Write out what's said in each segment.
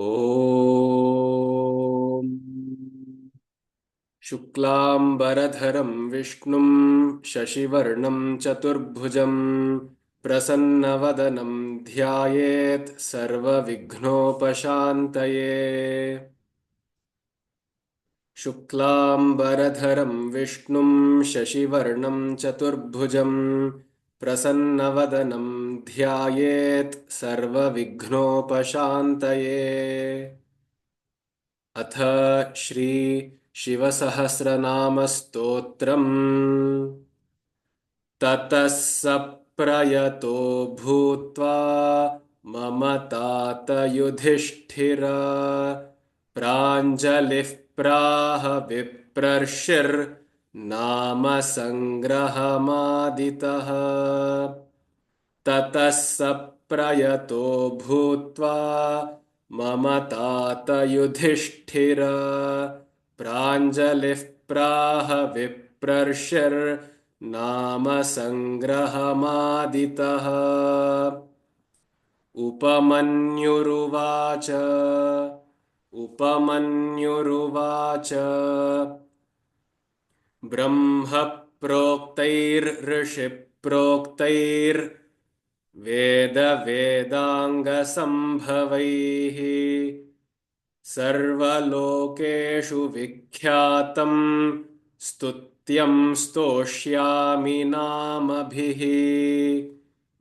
ॐ शुक्लाम्बरधरं विष्णुं शशिवर्णं चतुर्भुजं प्रसन्नवदनं ध्यायेत् सर्वविघ्नोपशान्तये। शुक्लाम्बरधरं विष्णुं शशिवर्णं चतुर्भुजं प्रसन्नवदनं ध्यायेत् सर्वविघ्नोपशान्तये। अथ श्री शिवसहस्रनामस्तोत्रम्। ततः स प्रयतो भूत्वा मम तात युधिष्ठिर प्राञ्जलिः प्राह विप्रर्षिर्नाम सङ्ग्रहमादितः। ततः स प्रयतो भूत्वा मम तात युधिष्ठिर प्राञ्जलिः प्राह विप्रर्षिर्नाम सङ्ग्रहमादितः। उपमन्युरुवाच उपमन्युरुवाच ब्रह्म प्रोक्तैर्ऋषिप्रोक्तैर्वेदाङ्गसम्भवैः सर्वलोकेषु विख्यातं स्तुत्यं स्तोष्यामि नामभिः।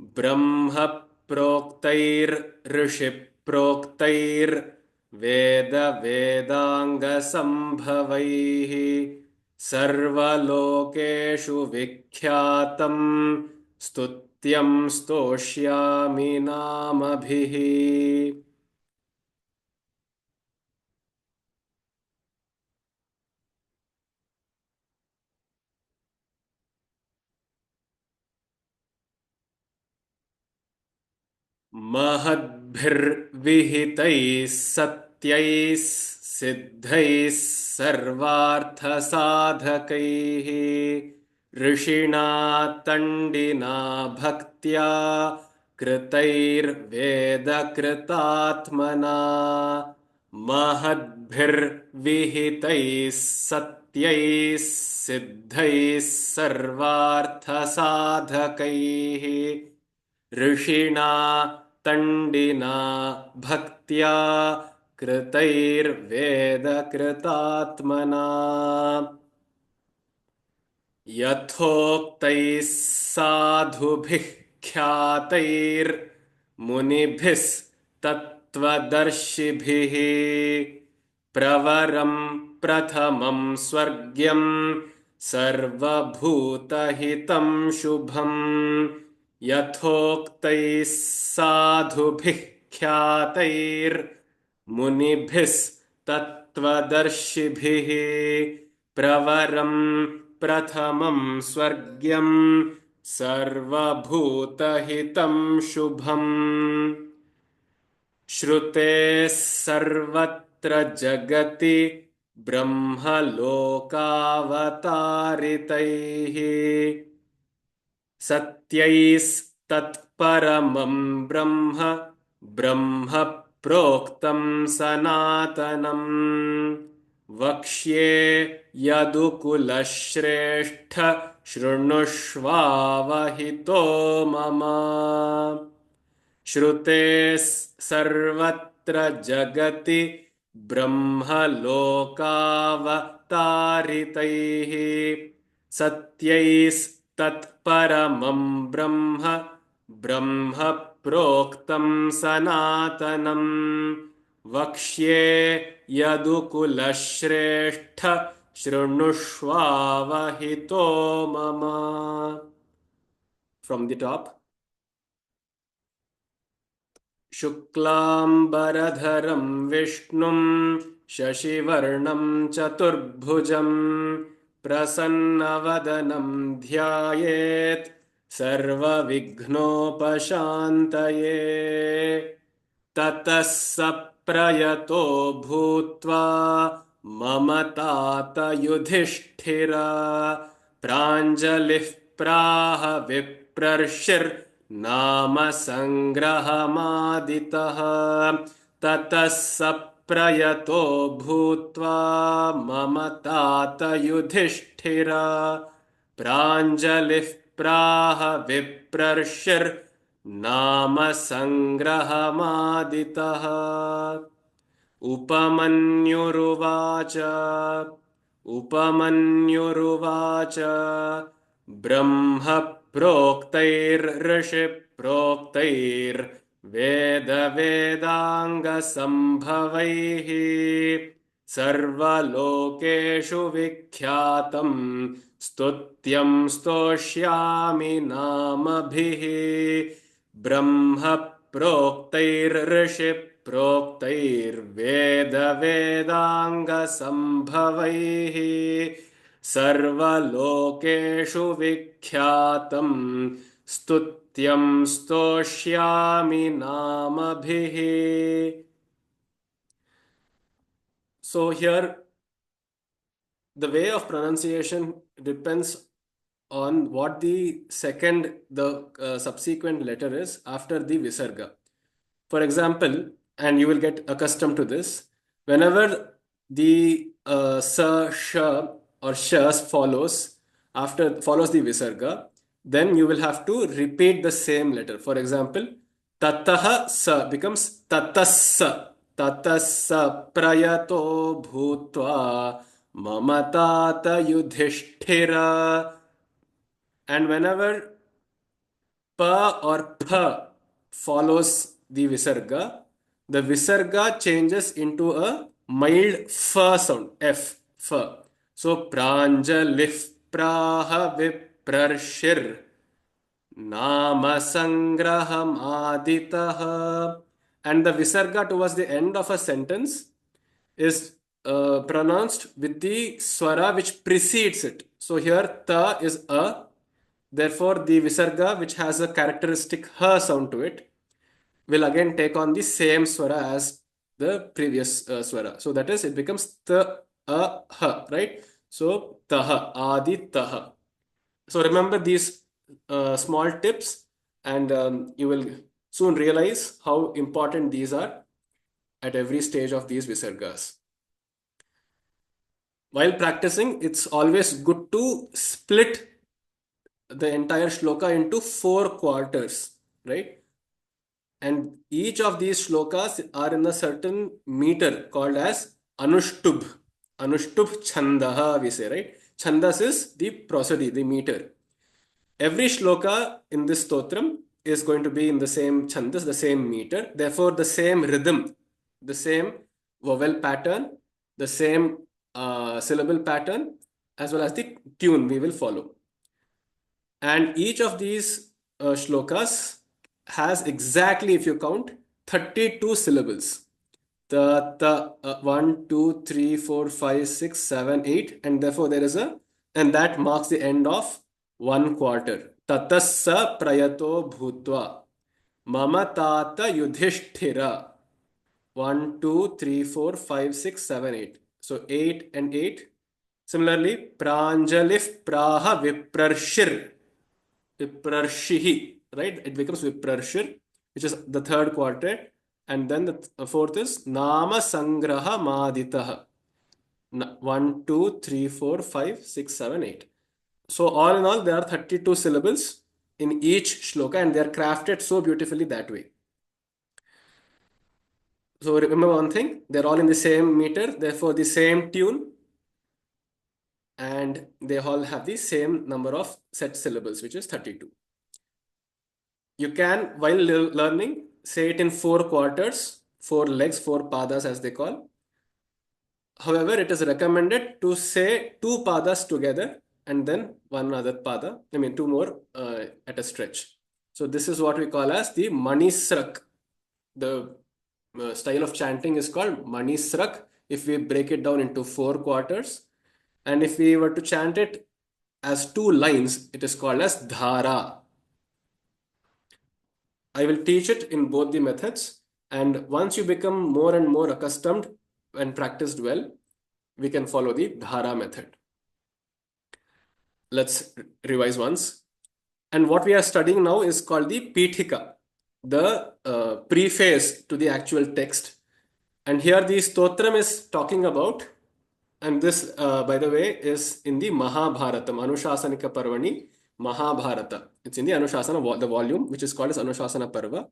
ब्रह्म प्रोक्तैर्ऋषिप्रोक्तैर्वेदाङ्गसम्भवैः सर्वलोकेषु विख्यातं स्तुत्यं स्तोष्यामि नामभिः। महद्भिर्विहितैः सत्यैः सिद्धैः सर्वार्थसाधकैः ऋषिणा तण्डिना भक्त्या कृतैर्वेदकृतात्मना। महद्भिर्विहितैः सत्यैः सिद्धैः सर्वार्थसाधकैः ऋषिणा तण्डिना भक्त्या कृतैर्वेदकृतात्मना। यथोक्तैः साधुभिः ख्यातैर्मुनिभिस्तत्त्वदर्शिभिः प्रवरं प्रथमं स्वर्ग्यं सर्वभूतहितं शुभम्। यथोक्तैः साधुभिः ख्यातैर्मुनिभिस्तत्त्वदर्शिभिः प्रवरं प्रथमं स्वर्ग्यं सर्वभूतहितं शुभम्। श्रुतेः सर्वत्र जगति ब्रह्मलोकावतारितैः सत्यैस्तत्परमं ब्रह्म ब्रह्म प्रोक्तं सनातनम्। वक्ष्ये यदुकुलश्रेष्ठ शृणुष्वावहितो मम। श्रुतेः सर्वत्र जगति ब्रह्मलोकावतारितैः सत्यैस्तत्परमं ब्रह्म ब्रह्म प्रोक्तं सनातनम्। वक्ष्ये यदुकुलश्रेष्ठ शृणुष्वावहितो मम। From the top. शुक्लाम्बरधरं विष्णुं शशिवर्णं चतुर्भुजं प्रसन्नवदनं ध्यायेत् सर्वविघ्नोपशान्तये। ततः स प्रयतो भूत्वा मम तात युधिष्ठिर प्राञ्जलिः प्राह विप्रर्षिर्नाम सङ्ग्रहमादितः। ततः स प्रयतो भूत्वा मम तात युधिष्ठिर प्राञ्जलिः प्राह विप्रर्षिर्नाम सङ्ग्रहमादितः उपमन्युरुवाच उपमन्युरुवाच ब्रह्म प्रोक्तैर्ऋषिप्रोक्तैर्वेदवेदाङ्गसम्भवैः सर्वलोकेषु विख्यातं स्तुत्यं स्तोष्यामि नामभिः ब्रह्म प्रोक्तैर्ऋषिप्रोक्तैर्वेदवेदाङ्गसम्भवैः सर्वलोकेषु विख्यातं स्तुत्यं स्तोष्यामि नामभिः. So here the way of pronunciation depends on what the subsequent letter is after the visarga. For example, and you will get accustomed to this, whenever the sa, sha or shas follows the visarga, then you will have to repeat the same letter. For example, tataha sa becomes tatassa. Tatassa prayato bhutva mamatata yudhishthira. And whenever pa or pha follows the visarga changes into a mild fa sound, f, fa. So pranjalif praha viprarshir nama sangraham aditaha. And the visarga towards the end of a sentence is pronounced with the swara which precedes it. So here ta is a. Therefore, the visarga, which has a characteristic ha sound to it, will again take on the same swara as the previous swara. So that is, it becomes ta, a, ha, right? So taha, adi taha. So remember these small tips, and you will soon realize how important these are at every stage of these visargas. While practicing, it's always good to split the entire shloka into 4 quarters, right? And each of these shlokas are in a certain meter called as Anushtubh. Anushtubh Chandaha, we say, right? Chandas is the prosody, the meter. Every shloka in this stotram is going to be in the same chandas, the same meter. Therefore, the same rhythm, the same vowel pattern, the same syllable pattern, as well as the tune we will follow. And each of these shlokas has exactly, if you count, 32 syllables. The 1, 2, 3, 4, 5, 6, 7, 8, and therefore there is and that marks the end of 1 quarter. Tatassa prayato bhutva mama tata yudhishthira. 1, 2, 3, 4, 5, 6, 7, 8. So 8 and 8. Similarly, pranjalif praha viprarshir. Viprarshihi, right? It becomes Viprarshir, which is the 3rd quartet. And then the 4th is Nama Sangraha Maditaha. 1, 2, 3, 4, 5, 6, 7, 8. So all in all, there are 32 syllables in each shloka, and they are crafted so beautifully that way. So remember one thing, they're all in the same meter, therefore the same tune, and they all have the same number of set syllables, which is 32. You can, while learning, say it in 4 quarters, 4 legs, 4 padas as they call. However, it is recommended to say 2 padas together and then one other pada. I mean, 2 more at a stretch. So this is what we call as the Manisrak. The style of chanting is called Manisrak if we break it down into 4 quarters. And if we were to chant it as 2 lines, it is called as Dhara. I will teach it in both the methods, and once you become more and more accustomed and practiced well, we can follow the Dhara method. Let's revise once. And what we are studying now is called the Peethika, the preface to the actual text. And here the stotram is talking about, and this, by the way, is in the Mahabharata, Anushasanika Parvani, Mahabharata. It's in the Anushasana, the volume, which is called as Anushasana Parva.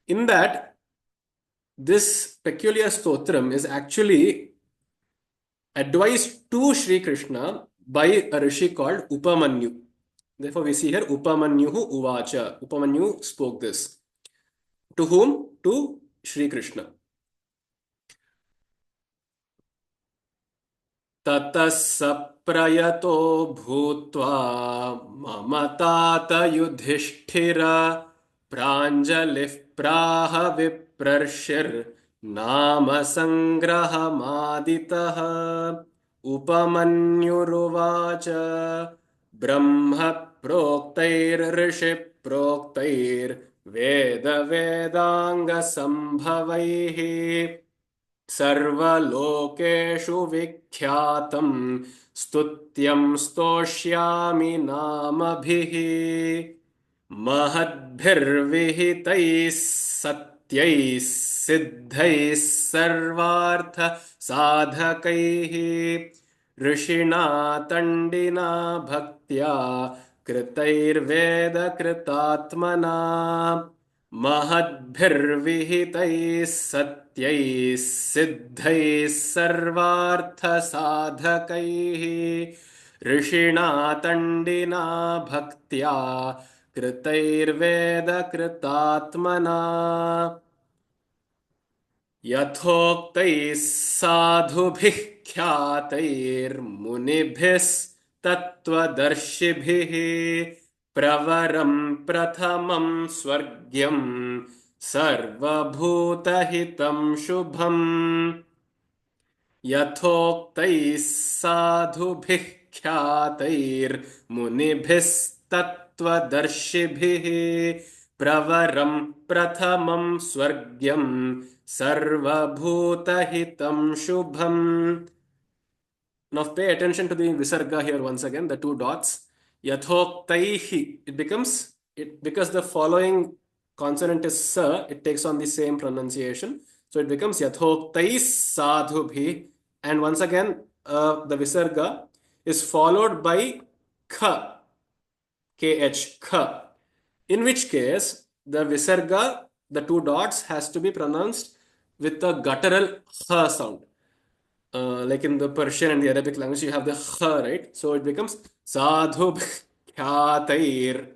In that, this peculiar stotram is actually advised to Sri Krishna by a rishi called Upamanyu. Therefore, we see here Upamanyuhu Uvacha. Upamanyu spoke this. To whom? To Sri Krishna. ततः स प्रयतो भूत्वा मम तात युधिष्ठिर प्राञ्जलिः प्राह विप्रर्षिर्नाम सङ्ग्रहमादितः उपमन्युरुवाच ब्रह्म प्रोक्तैर्ऋषि प्रोक्तैर्वेद वेदाङ्गसम्भवैः सर्वलोकेषु विख्यातं स्तुत्यं स्तोष्यामि नामभिः महद्भिर्विहितैः सत्यैः सिद्धैः सर्वार्थ साधकैः ऋषिणा तण्डिना भक्त्या कृतैर्वेद कृतात्मना महद्भिर्विहितैः सत्यैः सिद्धैः सर्वार्थ साधकैः ऋषिणा तण्डिना भक्त्या कृतैर्वेद कृतात्मना यथोक्तैः साधुभिः ख्यातैर्मुनिभिस्तत्त्वदर्शिभिः प्रवरं प्रथमं स्वर्ग्यं सर्वभूतहितं शुभम् यथोक्तैः साधुभिः ख्यातैर्मुनिभिस्तत्त्वदर्शिभिः प्रवरं प्रथमं स्वर्ग्यं सर्वभूतहितं शुभम्. Now pay attention to the visarga here once again, the two dots. Yathoktaihi, it becomes, because the following consonant is sa, it takes on the same pronunciation. So it becomes yathoktais sadhubhi. And once again, the visarga is followed by kha, kh, kha. In which case, the visarga, the two dots, has to be pronounced with the guttural ha sound. Like in the Persian and the Arabic language, you have the kha, right? So it becomes sadhu khyatair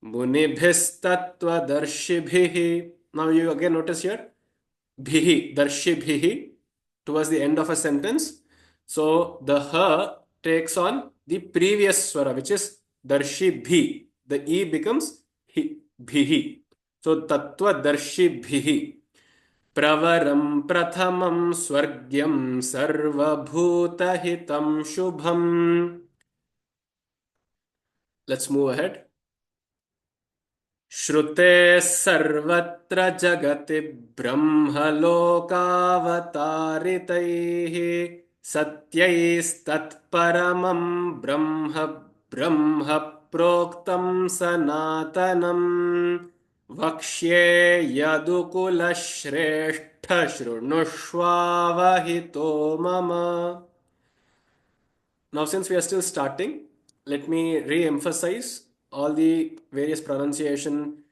munibhistattva darshibhihi. Now you again notice here, bhihi, darshibhihi, towards the end of a sentence. So the ha takes on the previous swara, which is darshibhi. The e becomes hi, bhihi. So tattva darshibhihi. प्रवरं प्रथमं स्वर्ग्यं सर्वभूतहितं शुभम्. Let's move ahead. श्रुते सर्वत्र जगति ब्रह्मलोकावतारितैः सत्यैस्तत्परमं ब्रह्म ब्रह्म प्रोक्तं सनातनम् वक्ष्ये यदुकुलश्रेष्ठ शृणुष्वावहितो मम. Now, since we are still starting, let me re-emphasize all the various pronunciation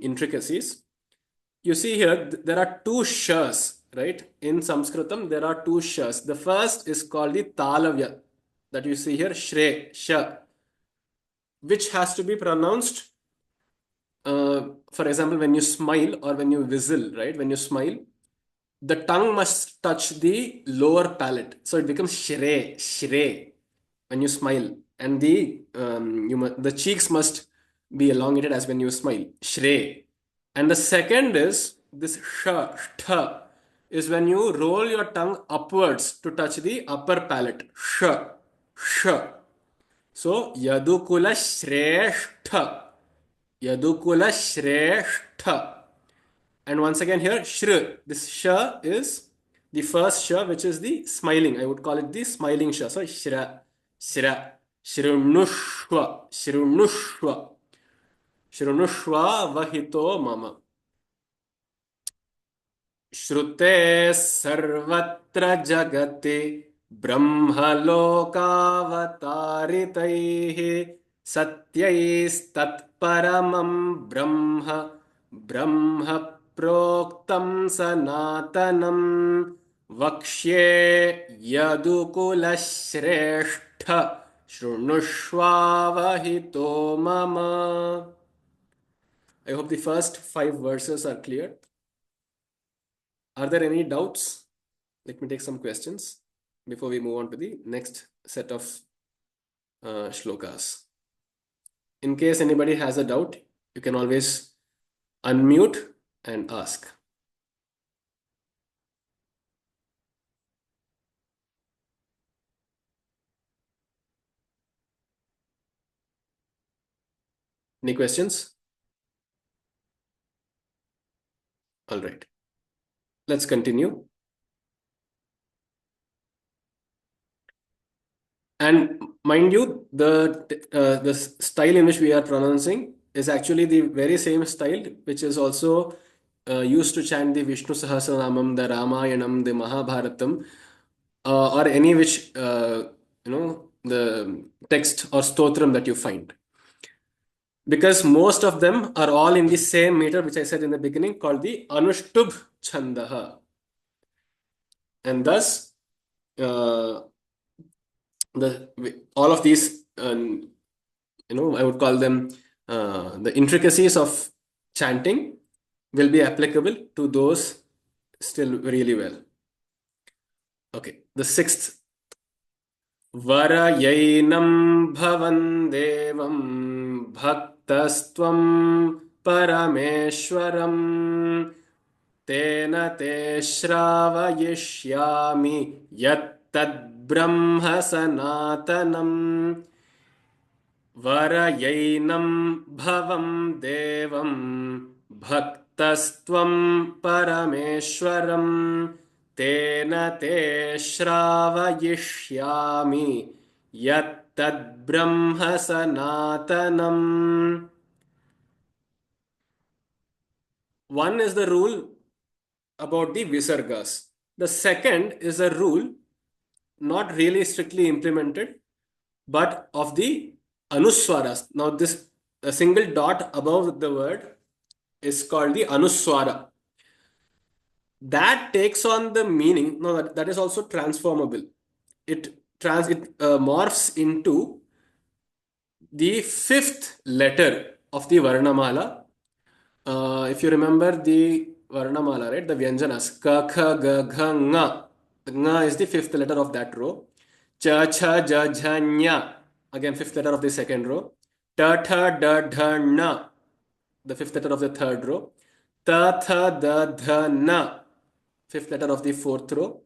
intricacies. You see here, there are two shas, right? In Sanskritam, there are two shas. The first is called the talavya, that you see here, shre, sha, which has to be pronounced. For example, when you smile or when you whistle, right? When you smile, the tongue must touch the lower palate. So it becomes shre, shre when you smile. And the cheeks must be elongated as when you smile. Shre. And the second is this sha, shtha, is when you roll your tongue upwards to touch the upper palate. Sha, sha. So yadukula shrestha. Yadukula shrestha. And once again here, shri. This sha is the first sha, which is the smiling. I would call it the smiling sha. So shra, shra, shrunushva, shrunushva, shrunushva vahito mama. श्रुते सर्वत्र जगति ब्रह्मलोकावतारितैः सत्यैस्तत्परमं ब्रह्म ब्रह्म प्रोक्तं सनातनम् वक्ष्ये यदुकुलश्रेष्ठ शृणुष्वावहितो मम. I hope the first five verses are clear. Are there any doubts? Let me take some questions before we move on to the next set of shlokas. In case anybody has a doubt, you can always unmute and ask. Any questions? All right. Let's continue. And mind you, the style in which we are pronouncing is actually the very same style which is also used to chant the Vishnu Sahasranamam, the Ramayanam, the Mahabharatam, or any which the text or stotram that you find. Because most of them are all in the same meter, which I said in the beginning, called the Anushtubh Chandaha. And thus, uh, all of these, I would call them the intricacies of chanting will be applicable to those still really well. Okay, the sixth. वरयैनं भवन् देवं भक्तस्त्वं परमेश्वरं तेन ते श्रावयिष्यामि यत्तद्ब्रह्म सनातनम् वरयैनं भवं देवं भक्तस्त्वं परमेश्वरं तेन ते श्रावयिष्यामि यत्तद्ब्रह्म सनातनम्. One is the rule about the visargas. The second is a rule not really strictly implemented, but of the anuswaras. Now, this a single dot above the word is called the anuswara. That takes on the meaning. No, that is also transformable. It morphs into the fifth letter of the Varnamala. If you remember the Varnamala, right? The Vyanjanas. Ka, kha, ga, gha, nga. Nga is the fifth letter of that row. Cha, cha, ja, jha, nya. Again, fifth letter of the second row. Ta, tha, da, dha, na. The fifth letter of the third row. Ta, tha, da, dha, na. Fifth letter of the fourth row.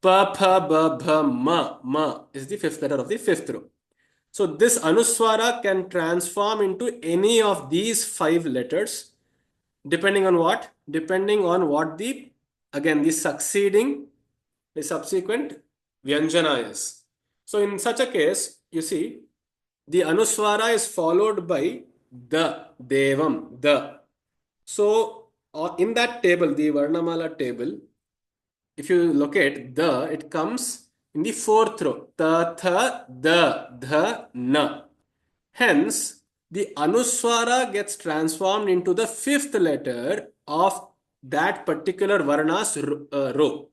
Pa, pha, ba, bha, ma. Ma is the fifth letter of the fifth row. So this anuswara can transform into any of these five letters depending on what? Depending on what the subsequent Vyanjana is. So in such a case, you see, the anuswara is followed by the, devam, the. So in that table, the Varnamala table, if you locate the, it comes in the fourth row. Ta, tha, da, dha, na. Hence, the anuswara gets transformed into the fifth letter of that particular varna's row.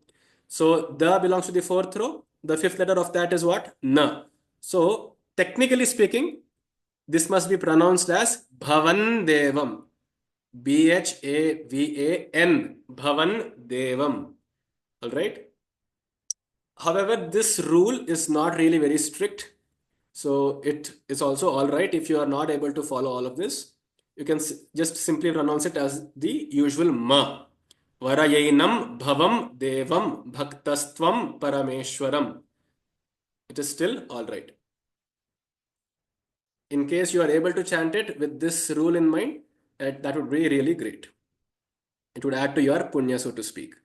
So, the belongs to the fourth row. The fifth letter of that is what? Na. So, technically speaking, this must be pronounced as Bhavan Devam. Bhavan, Bhavan Devam. All right. However, this rule is not really very strict. So it is also all right if you are not able to follow all of this. You can just simply pronounce it as the usual ma. Varayainam bhavam devam bhaktastvam parameshwaram. It is still all right. In case you are able to chant it with this rule in mind, that would be really great. It would add to your punya, so to speak.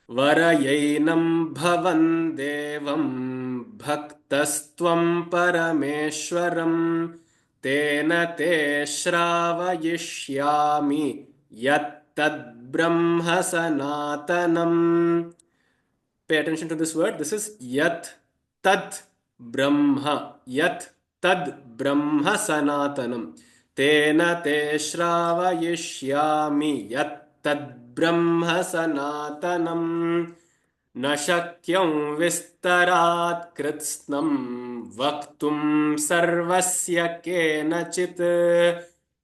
Varayainam bhavan devam bhaktastvam parameshwaram tena te shravayishyami yattad तद्ब्रह्म सनातनम्. Pay attention to this word. This is yat tad brahma. Yat tad brahma sanatanam. Tena te shravayishyami yat tad brahma sanatanam. न शक्यं विस्तरात् कृत्स्नं वक्तुं सर्वस्य केनचित्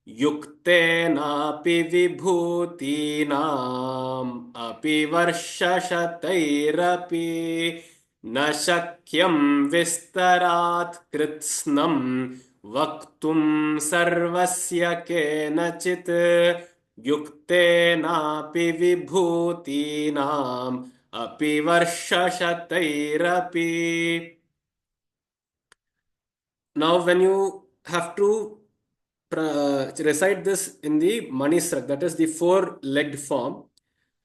युक्तेनापि विभूतीनाम् अपि वर्षशतैरपि. न शक्यं विस्तरात् कृत्स्नं वक्तुं सर्वस्य केनचित् युक्तेनापि विभूतीनाम् अपि वर्षशतैरपि. Now, when you have to recite this in the Manisrak, that is the four-legged form,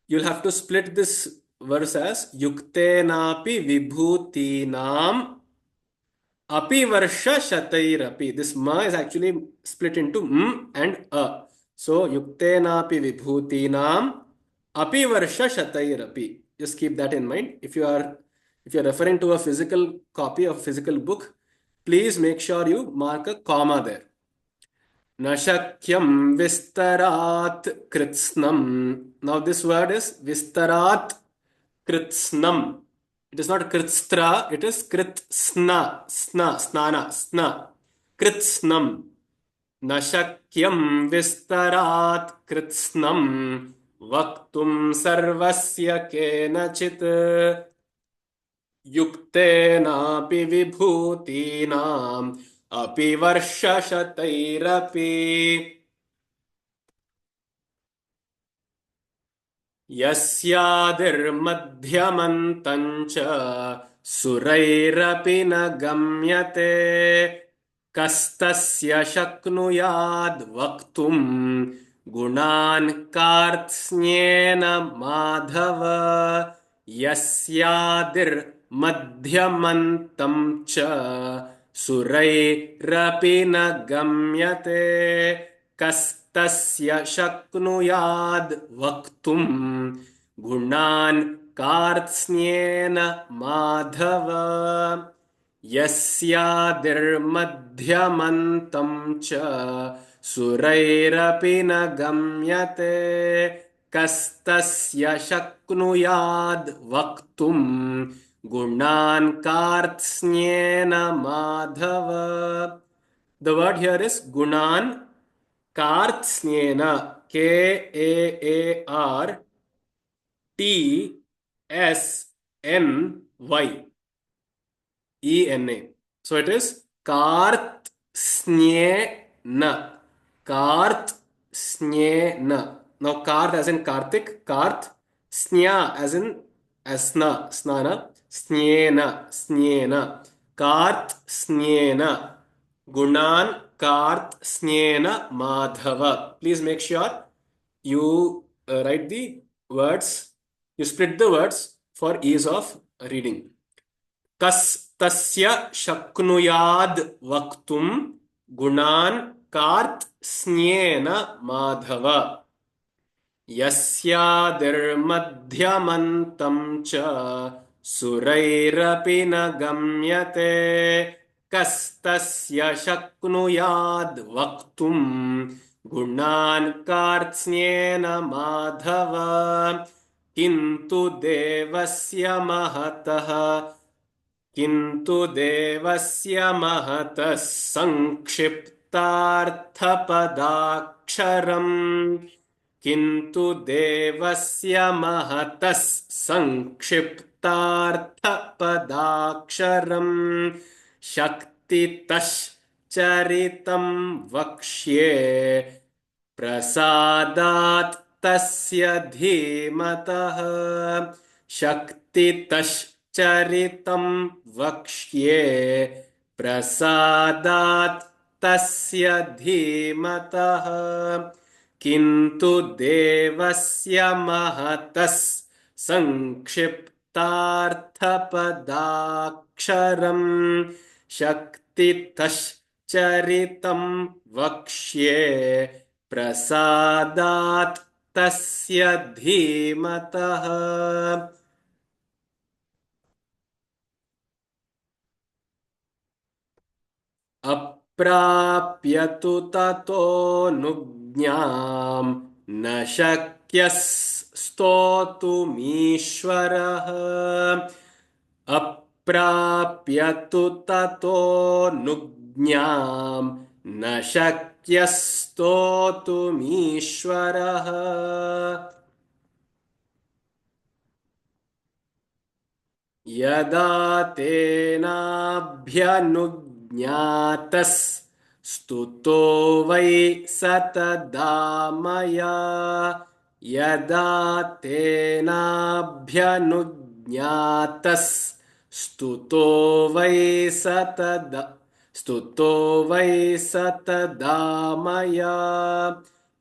you'll have to split this verse as Yuktenapi Vibhutinam Api Varsha Shatairapi. This ma is actually split into m and a. So, Yuktenapi Vibhutinam Api Varsha Shatairapi. Just keep that in mind. If you are referring to a physical copy of physical book, please make sure you mark a comma there. न शक्यं विस्तरात् कृत्स्नं. Now this word is vistarat kritsnam. It is not kritstra, it is kritsna, sna, snana, sna. Kritsnam. न शक्यं विस्तरात् कृत्स्नं वक्तुं सर्वस्य केनचित् युक्तेनापि विभूतीनाम् अपि वर्षशतैरपि. यस्यादिर्मध्यमन्तं च सुरैरपि न गम्यते कस्तस्य शक्नुयाद् वक्तुं गुणान् कार्त्स्न्येन माधव. यस्यादिर्मध्यमन्तं च सुरैरपि न गम्यते कस्तस्य शक्नुयाद् वक्तुं गुणान् कार्त्स्न्येन माधव. यस्यादिर्मध्यमन्तं च सुरैरपि न गम्यते कस्तस्य शक्नुयाद् वक्तुं गुणान् कार्त्स्न्येन Madhava. The word here is gunan kartsnyena. Kartsny. ENA. So it is kartsnyena. Kartsnyena. Now kart as in Kartik, kart, snya as in asna, snana, snyena, snyena. Kartsnyena. Gunan kartsnyena madhava. Please make sure you write the words, you split the words for ease of reading. कस्तस्य शक्नुयाद् वक्तुं गुणान् कार्त्स्न्येन माधव. यस्यादिर्मध्यमन्तं च सुरैरपि न गम्यते कस्तस्य शक्नुयाद् वक्तुं गुणान् कार्त्स्न्येन माधव. किन्तु देवस्य महतः संक्षिप्तार्थपदाक्षरम्. किन्तु देवस्य महतः संक्षिप्तार्थपदाक्षरम् शक्तितश्चरितं वक्ष्ये प्रसादात् तस्य धीमतः. शक्तितश्चरितं वक्ष्ये प्रसादात् तस्य धीमतः. किन्तु देवस्य महतः संक्षिप्तार्थपदाक्षरम् शक्तितश्चरितं वक्ष्ये प्रसादात् तस्य धीमतः अप्राप्य तु ततोऽनुज्ञाम् न शक्यः स्तोतुमीश्वरः अप्राप्य तु ततोऽनुज्ञाम् न शक्यः स्तोतुमीश्वरः यदा तेनाभ्यनुज्ञातस्तुतो वै सतदा मया यदा तेनाभ्यनुज्ञातस्तुतो वै सतदा स्तुतो वै सतदा मया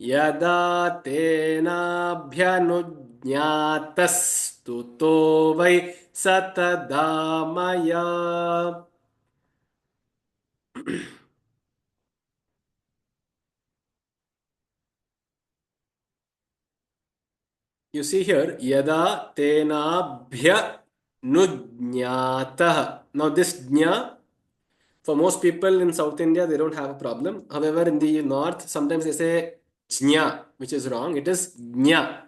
यदा तेनाभ्यनुज्ञातस्तुतो वै सतदा मया. You see here, yada tenabhya nujñatah. Now this jna, for most people in South India, they don't have a problem. However, in the north, sometimes they say jnya, which is wrong. It is jnya.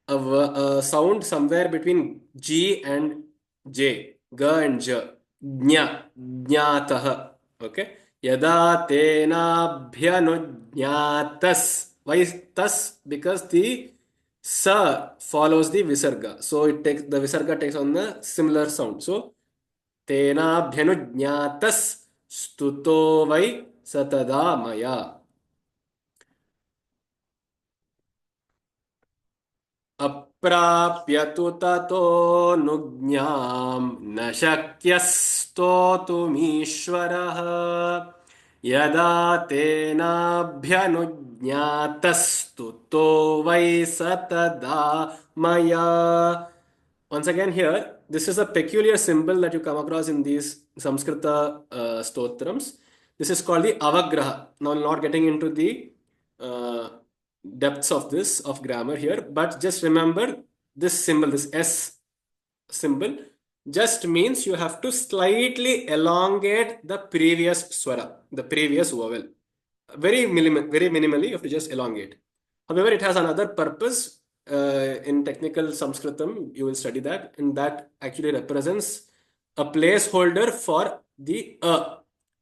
A sound somewhere between G and J, G and J, Jna, Jnatah. Okay. Yada tenabhyanujnatas. Why is tas? Because the sa follows the visarga. So it takes the visarga takes on the similar sound. So tenabhyanujnatas stuto vai satada maya. अप्राप्य तु ततोऽनुज्ञाम् न शक्यः स्तोतुमीश्वरः यदा तेनाभ्यनुज्ञातस्तुतो वै सतदा मया. Once again, here, this is a peculiar symbol that you come across in these Samskrita stotrams. This is called the avagraha. Now, not getting into the uh, depths of this, of grammar here, but just remember this symbol, this S symbol, just means you have to slightly elongate the previous swara, the previous vowel. Very minimally, you have to just elongate. However, it has another purpose. In technical Sanskritam, you will study that, and that actually represents a placeholder for the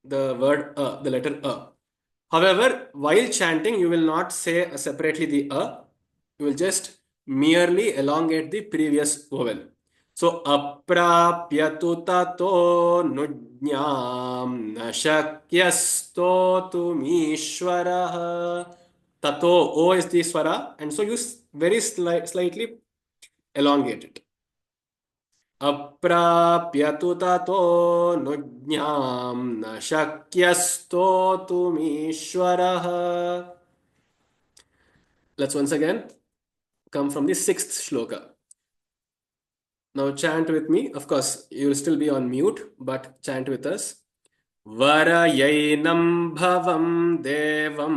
word the letter a. However, while chanting, you will not say separately the a. You will just merely elongate the previous vowel. So, aprapya tu tato nujñam na shakyasto tumishvaraha. Tato, O is the swara, and so you very slightly elongate it. अप्राप्य तु ततोऽनुज्ञाम् न शक्यस्तोतुमीश्वरः. Let's once again come from the sixth shloka. Now chant with me. Of course, you will still be on mute, but chant with us. वरयैनं भवं देवं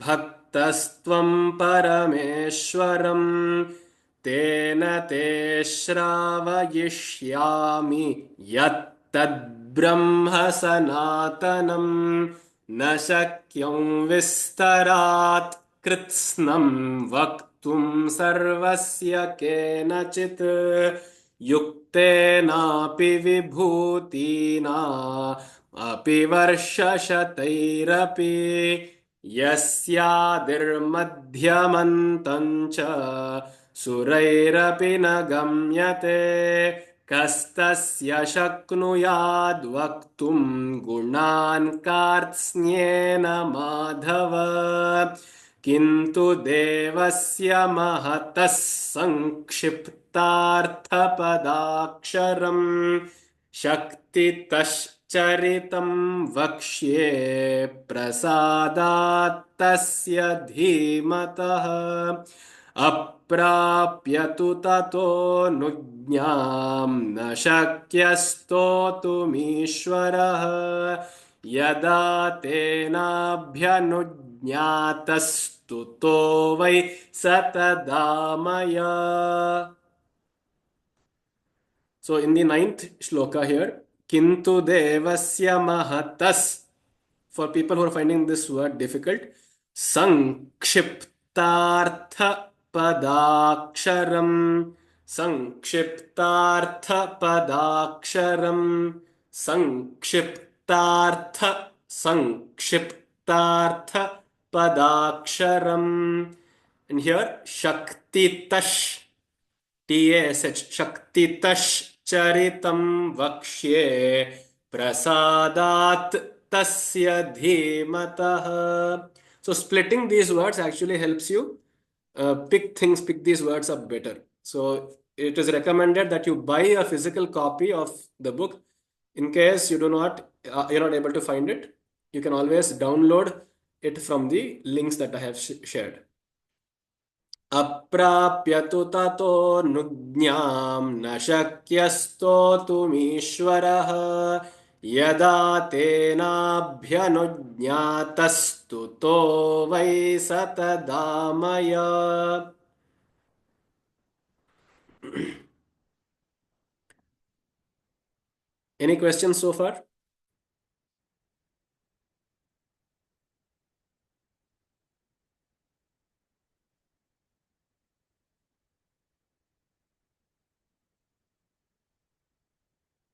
भक्तस्त्वं परमेश्वरं तेन ते श्रावयिष्यामि यत्तद्ब्रह्म सनातनं न शक्यं विस्तरात् कृत्स्नं वक्तुं सर्वस्य केनचित् युक्तेनापि विभूतिना अपि वर्षशतैरपि यस्यादिर्मध्यमन्तं च सुरैरपि न गम्यते कस्तस्य शक्नुयाद्वक्तुं गुणान् कार्त्स्न्येन माधव किन्तु देवस्य महतः संक्षिप्तार्थपदाक्षरम् शक्तितश्चरितं वक्ष्ये प्रसादात् तस्य धीमतः अप्राप्य तु ततोऽनुज्ञां न शक्यस्तोतुमीश्वरः यदा तेनाभ्यनुज्ञातस्तुतो ज्ञातस्तुतो वै सतदामया. So in the ninth shloka here, Kintu devasya mahatas. For people who are finding this word difficult, Sankshiptartha padaksharam. Sankshiptartha padaksharam. Sankshiptartha padaksharam. And here, Shaktitash. TASH Shaktitash Charitam Vakshye Prasadat Tasya Dhimatah. So splitting these words actually helps you pick these words up better. So it is recommended that you buy a physical copy of the book. In case you're not able to find it, you can always download it from the links that I have shared. अप्राप्य तु ततोऽनुज्ञां न शक्यस्तोतुमीश्वरः यदा तेनाभ्यनुज्ञातस्तुतो वै स तदा मया. Any questions so far?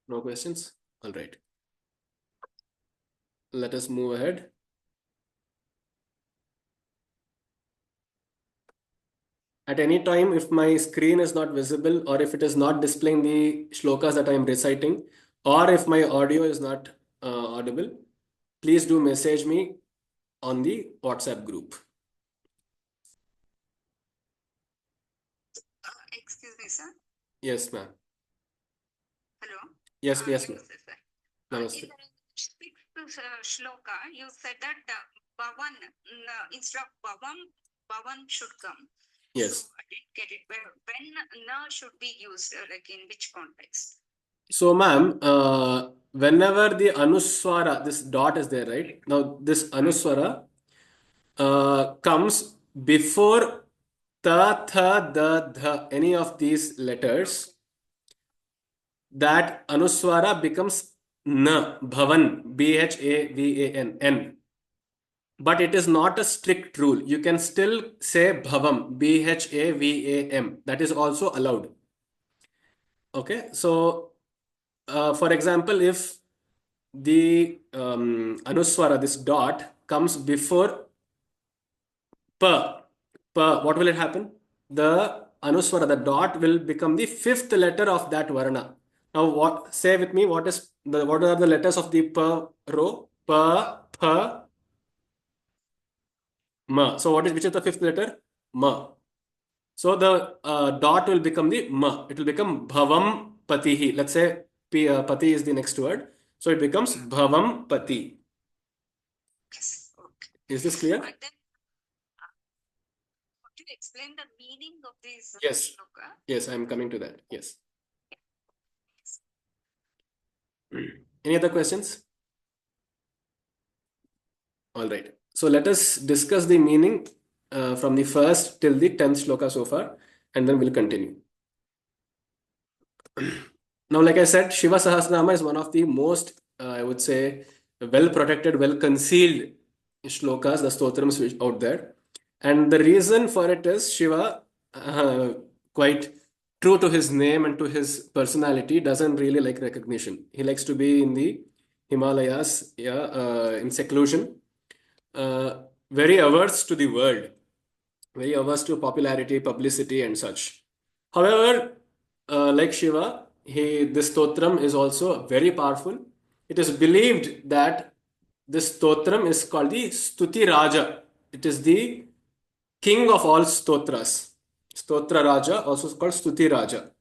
No questions? All right. Let us move ahead. At any time, if my screen is not visible or if it is not displaying the shlokas that I am reciting, or if my audio is not audible, please do message me on the WhatsApp group. Excuse me, sir. Yes, ma'am. Hello. Yes, yes, ma'am. Namaste, sir. Namaste. In the sixth shloka, you said that Bhavan, instead of Bhavan should come. Yes. So I didn't get it. When na should be used, like in which context? So, ma'am, whenever the anuswara, this dot is there, right? Now, this anuswara comes before ta, tha, da, dha, any of these letters, that anuswara becomes na, bhavan, bhavan, n. But it is not a strict rule. You can still say bhavam, bhavam. That is also allowed. Okay, so for example, if the anuswara, this dot, comes before pa, what will it happen? The anuswara, the dot, will become the fifth letter of that varna. Now, say with me, what are the letters of the pa row? Pa, pa, ma. So which is the fifth letter? Ma. So the dot will become the ma. It will become bhavam patihi. Let's say pati is the next word. So it becomes bhavam pati. Yes. Okay. Is this clear? But then, could you explain the meaning of this Yes. shloka? Yes, I'm coming to that. Yes. Any other questions? All right. So let us discuss the meaning from the first till the 10th shloka so far, and then we'll continue. Now, like I said, Shiva Sahasranama is one of the most, I would say, well protected, well concealed shlokas, the stotrams out there. And the reason for it is Shiva, quite true to his name and to his personality, doesn't really like recognition. He likes to be in the Himalayas, in seclusion, very averse to the world, very averse to popularity, publicity, and such. However, like Shiva, this stotram is also very powerful. It is believed that this stotram is called the Stuti Raja. It is the king of all stotras. Stotra Raja, also called Stuti Raja.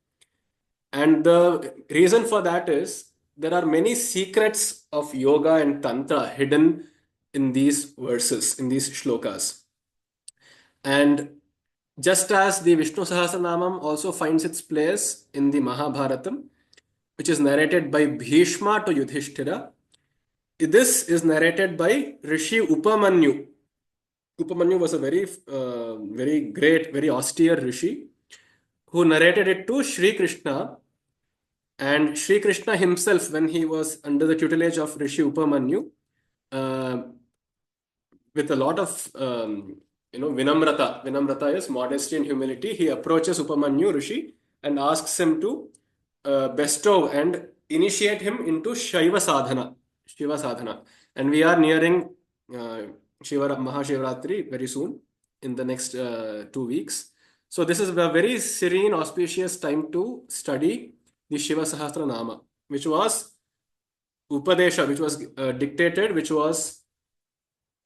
And the reason for that is there are many secrets of yoga and tantra hidden in these verses, in these shlokas. And just as the Vishnu Sahasranamam also finds its place in the Mahabharatam, which is narrated by Bhishma to Yudhishthira, this is narrated by Rishi Upamanyu Upamanyu was a very great, very austere rishi who narrated it to Sri Krishna. And Sri Krishna himself, when he was under the tutelage of Rishi Upamanyu, uh, with a lot of vinamrata. Vinamrata is modesty and humility. He approaches Upamanyu Rishi and asks him to bestow and initiate him into Shiva sadhana. Shiva sadhana. And we are nearing uh, Shiva Mahashivratri very soon in the next 2 weeks. So this is a very serene, auspicious time to study the Shiva Sahasranama, which was Upadesha, which was dictated, which was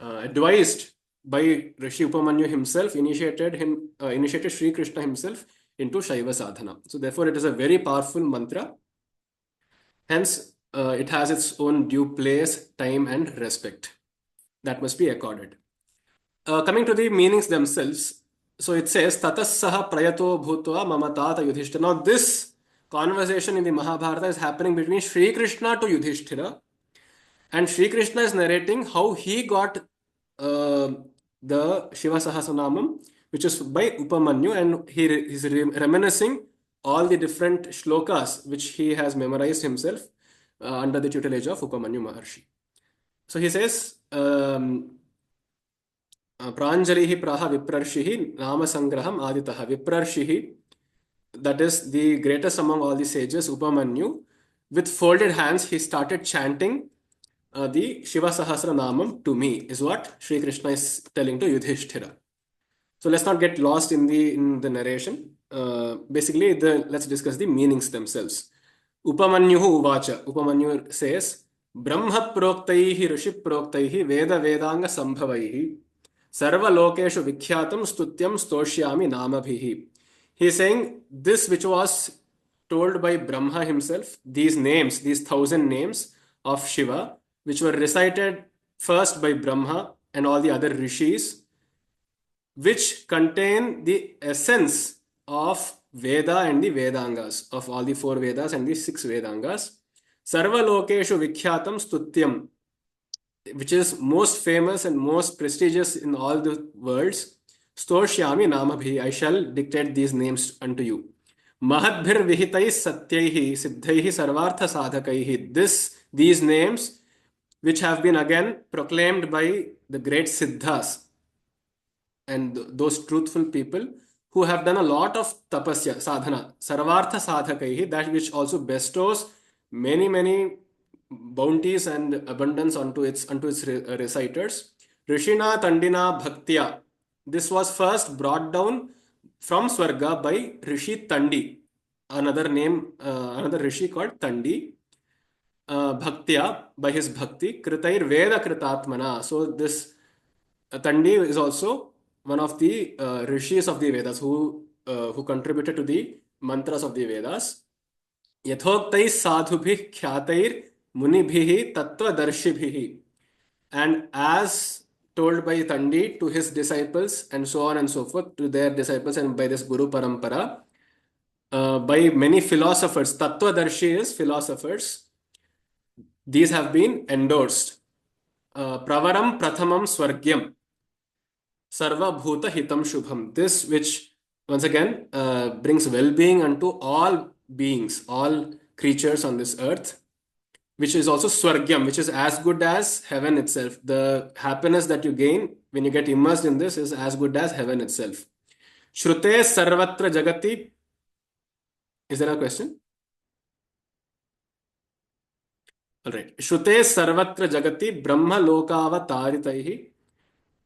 advised by Rishi Upamanyu himself, initiated Sri Krishna himself into Shiva sadhana. So therefore, it is a very powerful mantra. Hence, it has its own due place, time, and respect that must be accorded. Coming to the meanings themselves, so it says Tatassaha prayato bhutva mama tata Yudhishthira. Now, this conversation in the Mahabharata is happening between Sri Krishna to Yudhishthira, and Sri Krishna is narrating how he got the Shiva Sahasranamam, which is by Upamanyu, and he is reminiscing all the different shlokas which he has memorized himself under the tutelage of Upamanyu Maharshi. So he says, Pranjalihi praha viprarshihi nama sangraham aditaha. Viprarshihi, that is the greatest among all the sages, Upamanyu, with folded hands, he started chanting the Shiva Sahasranamam to me, is what Sri Krishna is telling to Yudhishthira. So let's not get lost in the narration. Basically, let's discuss the meanings themselves. Upamanyuhu uvacha. Upamanyu says, Brahma proktaihi rishi proktaihi veda vedanga sambhavaihi sarva lokeshu vikyatam stutyam stoshyami namabhihi. He is saying this which was told by Brahma himself, these names, these 1,000 names of Shiva, which were recited first by Brahma and all the other rishis, which contain the essence of Veda and the Vedangas, of all the 4 Vedas and the 6 Vedangas. Sarva lokeshu vikyatam stutyam, which is most famous and most prestigious in all the worlds. Stoshyami namabhi, I shall dictate these names unto you. Mahadbhir vihitai satyaihi siddhaihi sarvartha sadhakaihi. These names, which have been again proclaimed by the great Siddhas and those truthful people who have done a lot of tapasya, sadhana, sarvartha sadhakaihi, that which also bestows many bounties and abundance onto its reciters. Rishina Tandina Bhaktya. This was first brought down from Swarga by Rishi Tandi, another rishi called Tandi. Bhaktya, by his bhakti, Kritair Veda Kritatmana. So this Tandi is also one of the rishis of the Vedas who contributed to the mantras of the Vedas. Yathoktai sadhubhi khyatair munibhihi tattvadarshibhihi. And as told by Tandi to his disciples and so on and so forth, to their disciples and by this Guru Parampara, by many philosophers, Tattvadarshi is philosophers, these have been endorsed. Pravaram Prathamam Swargyam Sarva Bhuta Hitam Shubham. This which once again brings well-being unto all beings, all creatures on this earth, which is also Swargyam, which is as good as heaven itself. The happiness that you gain when you get immersed in this is as good as heaven itself. Shrute Sarvatra Jagati. Is there a question? All right. Shrute Sarvatra Jagati Brahma Lokavataritahi.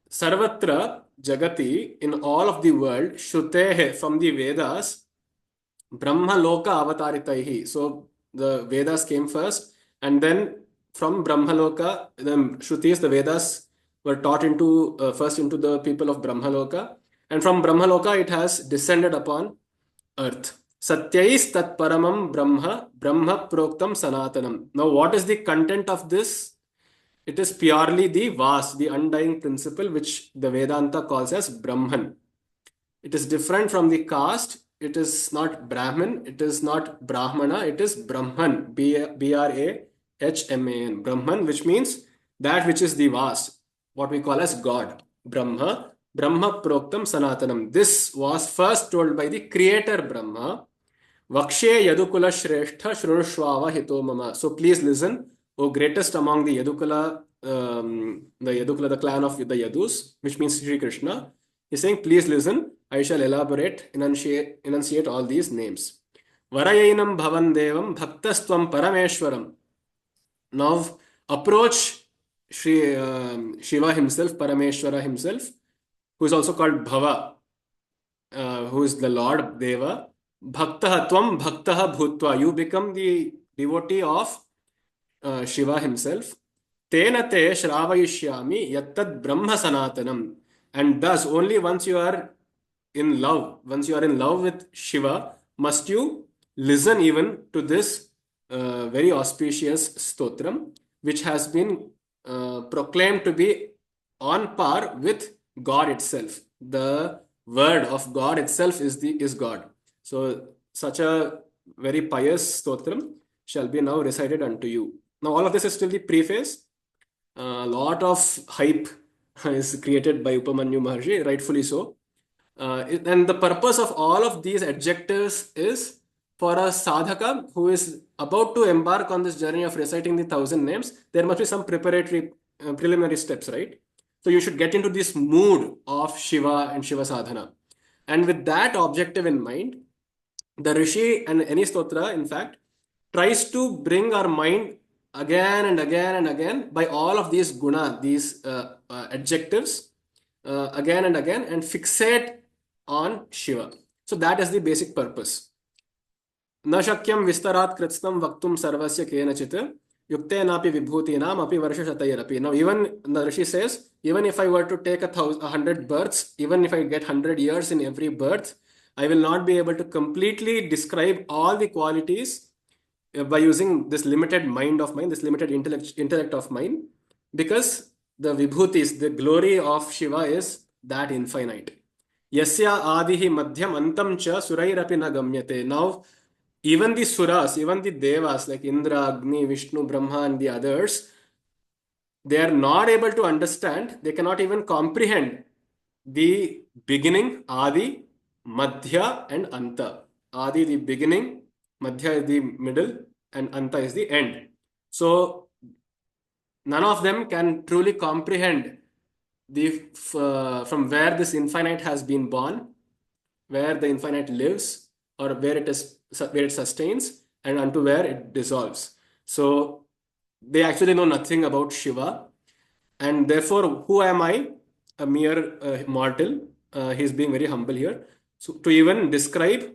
Sarvatra Jagati, in all of the world, Shrutehe, from the Vedas, Brahma Loka Avataritaihi. So the Vedas came first, and then from Brahma Loka, the Shrutis, the Vedas, were taught into first into the people of Brahma Loka, and from Brahma Loka it has descended upon earth. Satyais tat paramam Brahma, Brahma proktam sanatanam. Now, what is the content of this? It is purely the Vas, the undying principle, which the Vedanta calls as Brahman. It is different from the caste. It is not Brahman. It is not Brahmana. It is Brahman, Brahman, Brahman, which means that which is the Vas, what we call as God. Brahma, Brahma Proktam Sanatanam. This was first told by the creator Brahma. Vakshe Yadukula Shrestha Shrunushvava Hito Mama. So please listen, O greatest among the Yadukula, the clan of the Yadus, which means Sri Krishna. He's saying, please listen, I shall elaborate, enunciate all these names. Varayainam Bhavan Devam Bhaktastvam Parameshwaram. Now approach Shiva himself, Parameshwara himself, who is also called Bhava, who is the Lord Deva. Bhaktaha Tvam Bhaktaha Bhutva. You become the devotee of Shiva himself. Tena te shravayishyami yattad brahma sanatanam. And thus, only once you are in love, once you are in love with Shiva, must you listen even to this very auspicious stotram, which has been proclaimed to be on par with God itself. The word of God itself is God. So such a very pious stotram shall be now recited unto you. Now all of this is still the preface. A lot of hype is created by Upamanyu Maharshi, rightfully so. And the purpose of all of these adjectives is for a sadhaka who is about to embark on this journey of reciting the 1,000 names, there must be some preparatory, preliminary steps, right? So you should get into this mood of Shiva and Shiva sadhana. And with that objective in mind, the Rishi and any stotra, in fact, tries to bring our mind again and again and again by all of these guna, these adjectives, again and again, and fixate on Shiva. So that is the basic purpose. न शक्यं विस्तरात् कृत्स्नं वक्तुं सर्वस्य केनचित् युक्तेनापि विभूतीनाम् अपि वर्षशतैरपि. Now even the Rishi says, even if I were to take 100 births, even if I get 100 years in every birth, I will not be able to completely describe all the qualities by using this limited mind of mine, this limited intellect of mine, because the vibhutis, the glory of Shiva is that infinite. Yasya adihi madhyam antam cha surairapi na gamyate. Now, even the suras, even the devas like Indra, Agni, Vishnu, Brahma, and the others, they are not able to understand, they cannot even comprehend the beginning, Adi, Madhya, and Anta. Adi, the beginning, Madhya is the middle, and Anta is the end. So, none of them can truly comprehend from where this infinite has been born, where the infinite lives, or where it sustains, and unto where it dissolves. So they actually know nothing about Shiva, and therefore, who am I? A mere mortal. He's being very humble here. So to even describe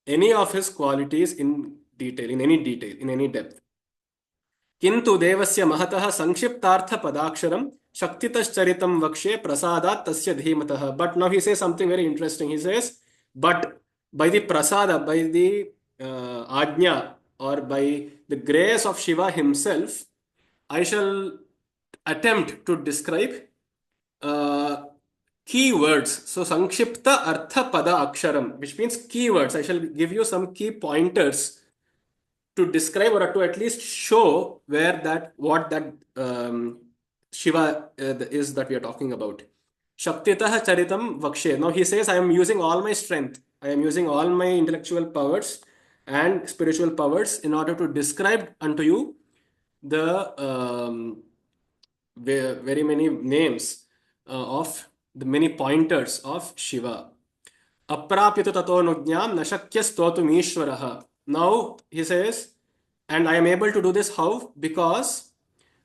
any of his qualities in detail, in any detail, in any depth. किंतु देवस्य महतः संक्षिप्तार्थ पदाक्षरम शक्तितश्चरितं वक्षे प्रसादात् तस्य धीमतः. But now he says something very interesting. He says, but by the prasada, by the ajna, or by the grace of Shiva himself, I shall attempt to describe key words. So Sankshipta Artha Pada Aksharam, which means keywords. I shall give you some key pointers to describe or to at least show what that Shiva is that we are talking about. Shaktitah Charitam Vakshe. Now he says, I am using all my strength. I am using all my intellectual powers and spiritual powers in order to describe unto you the very many names of the many pointers of Shiva. Aprapyatu tato nujñam nashakya stotum ishvaraha. Now he says, and I am able to do this how? Because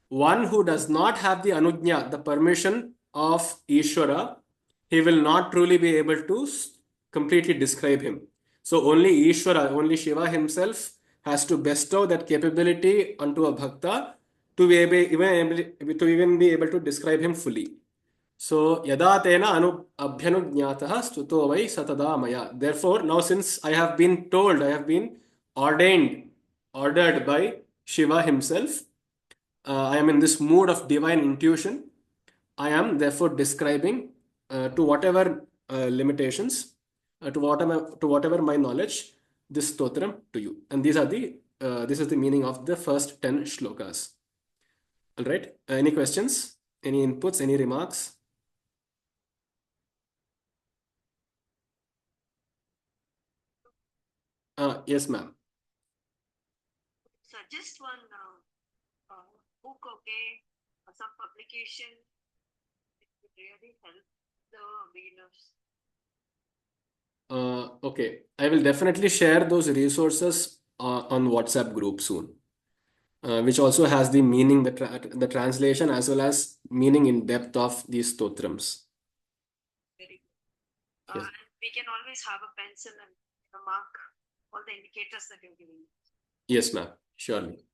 one who does not have the anujña, the permission of Ishvara, he will not truly be able to completely describe him. So only Ishvara, only Shiva himself has to bestow that capability onto a bhakta to even be able to describe him fully. So yada tena abhyanujñatah stuto vai satada maya. Therefore, now since I have been told, I have been ordered by Shiva himself, I am in this mood of divine intuition. I am therefore describing to whatever limitations, to whatever my knowledge, this stotram to you. And this is the meaning of the first 10 shlokas. All right. Any questions? Any inputs? Any remarks? Yes, ma'am. Suggest one book, okay, or some publication. It would really help the beginners. Okay, I will definitely share those resources on WhatsApp group soon, which also has the meaning, the translation, as well as meaning in depth of these stotrams. Very good. Yes, And we can always have a pencil and mark all the indicators that you're giving. yes, ma'am. Surely.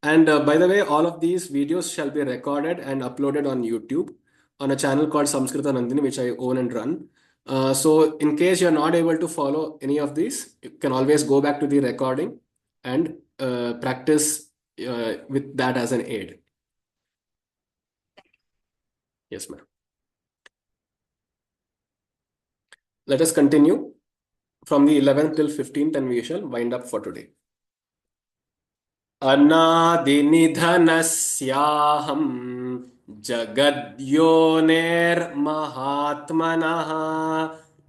And by the way, all of these videos shall be recorded and uploaded on YouTube on a channel called Samskrita Nandini, which I own and run. So, in case you're not able to follow any of these, you can always go back to the recording and practice with that as an aid. Yes, ma'am. Let us continue from the 11th till 15th, and we shall wind up for today. अनादिनिधनस्याहं जगद्योनेर्महात्मनः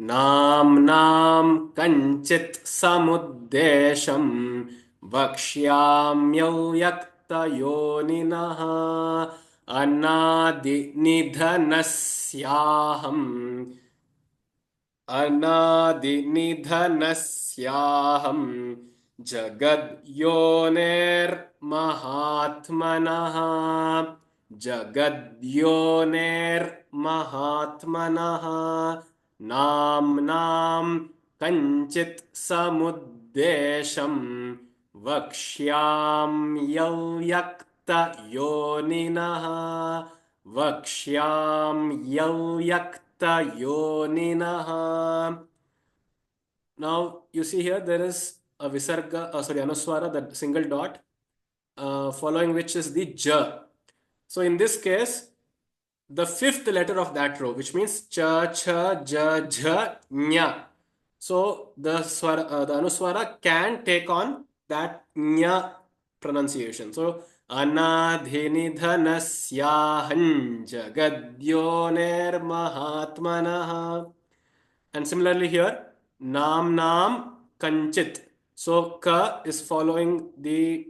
नाम्नां कञ्चित् समुद्देशं वक्ष्याम्यव्यक्तयोनिनः अनादिनिधनस्याहं अनादिनिधनस्याहं जगद्योनेर्महात्मनः जगद्योनेर्महात्मनः नाम्नां कञ्चित् समुद्देशं वक्ष्याम्यव्यक्तयोनिनः वक्ष्याम्यव्यक्तयोनिनः. Now you see here there is a visarga, anuswara, that single dot, following which is the ja. So in this case, the fifth letter of that row, which means cha, cha, ja, jha, nya. So the anuswara can take on that nya pronunciation. So anadhinidhanasyahan jagadyoner mahatmanaha. And similarly here, nam nam kanchit. So ka is following the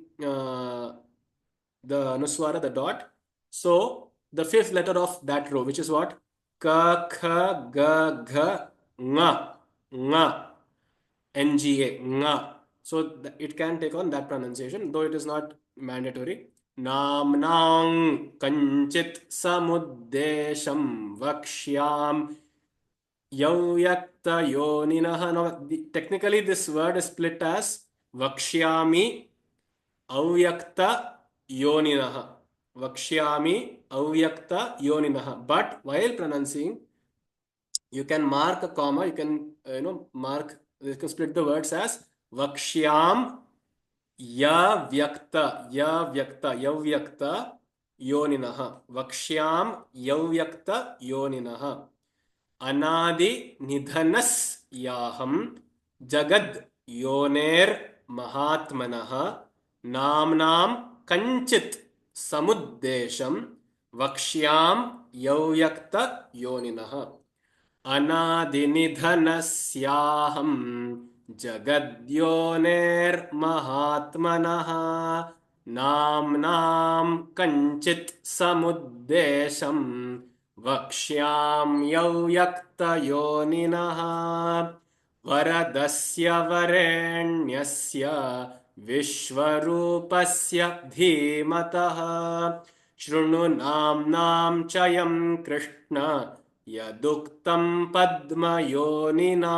anuswara, the dot. So the fifth letter of that row, which is what? Ka, kha, ga, gha, nga, nga, nga, nga. So it can take on that pronunciation, though it is not mandatory. Namnang kanchit samuddesham vakshyam yavyakta yoninah. Now, technically, this word is split as vakshyami avyakta yoninah. Vakshyami avyakta yoninah. But while pronouncing, you can mark a comma. You can mark. You can split the words as vakshyam yavyakta yoninah. Vakshyam yavyakta yoninah. अनादि निधनस याहम जगद योनेर महात्मनः नाम्नां कंचित समुद्देशम वक्ष्याम यौयक्त योनिनः अनादिनिधनस्याहं जगद्योनेर्महात्मनः नाम्नां कञ्चित् समुद्देशं वक्ष्याम्यव्यक्तयोनिनः वरदस्य वरेण्यस्य विश्वरूपस्य धीमतः शृणु नाम्नां चयं कृष्ण यदुक्तं पद्मयोनिना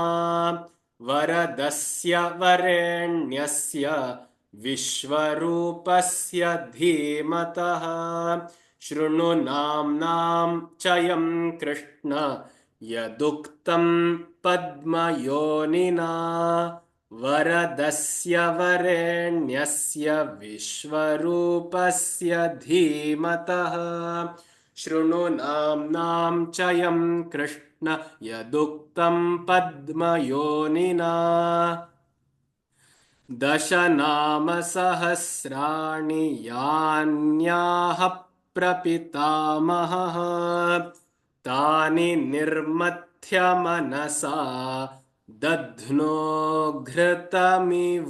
वरदस्य वरेण्यस्य विश्वरूपस्य धीमतः शृणु नाम्नां चयं कृष्ण यदुक्तं पद्मयोनिना वरदस्य वरेण्यस्य विश्वरूपस्य धीमतः शृणु नाम्नां चयं कृष्ण यदुक्तं पद्मयोनिना दशनामसहस्राणि यान्याः प्रपितामहः तानि निर्मथ्य मनसा दध्नो घृतमिवोद्धृतम्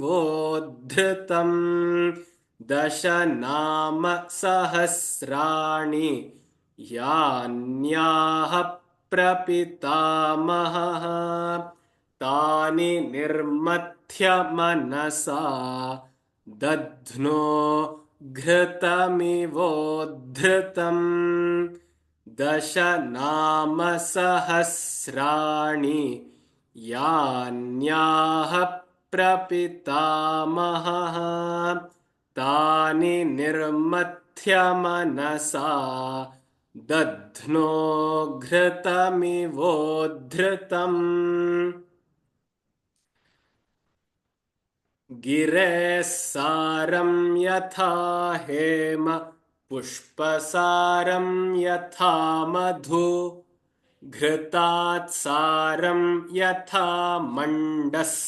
दशनाम सहस्राणि यान्याः प्रपितामहः तानि निर्मथ्य मनसा दध्नो घृतमिवोद्धृतम् दशनाम सहस्राणि यान्याः प्रपितामहः तानि निर्मथ्य मनसा दध्नो घृतमिवोद्धृतम् गिरेः सारं यथा हेम पुष्पसारं यथा मधु घृतात् सारं यथा मण्डस्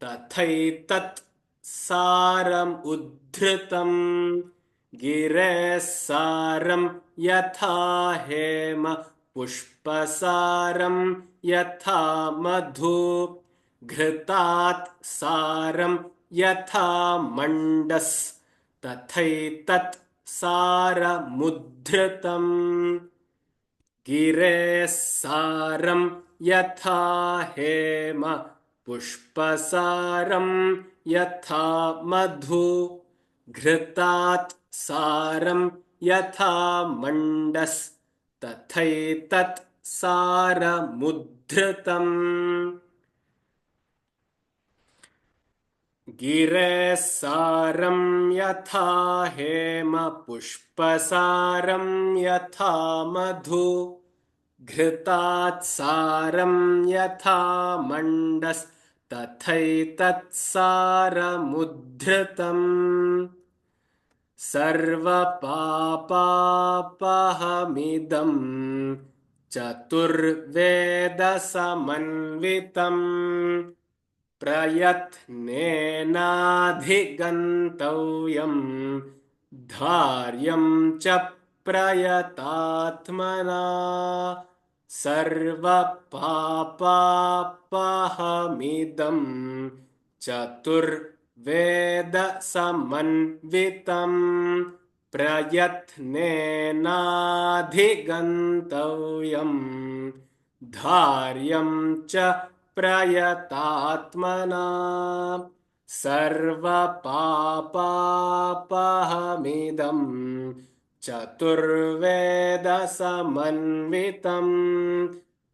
तथैतत् सारम् उद्धृतम् गिरेः सारं यथा हेम पुष्पसारं यथा मधु घृतात् सारं यथा मण्डस् तथैतत् सारमुद्धृतम् गिरेः सारं यथा हेम पुष्पसारं यथा मधु घृतात् सारं यथा मण्डस् तथैतत् सारमुद्धृतम् गिरेः सारं यथा हेम पुष्पसारं यथा मधु घृतात् सारं यथा मण्डस् तथैतत्सारमुद्धृतम् सर्वपापापहमिदं चतुर्वेदसमन्वितम् प्रयत्नेनाधिगन्तव्यम् धार्यं च प्रयतात्मना सर्वपापापहमिदं चतुर्वेदसमन्वितं प्रयत्नेनाधिगन्तव्यम् धार्यं च प्रयतात्मना सर्वपापापहमिदं चतुर्वेदसमन्वितं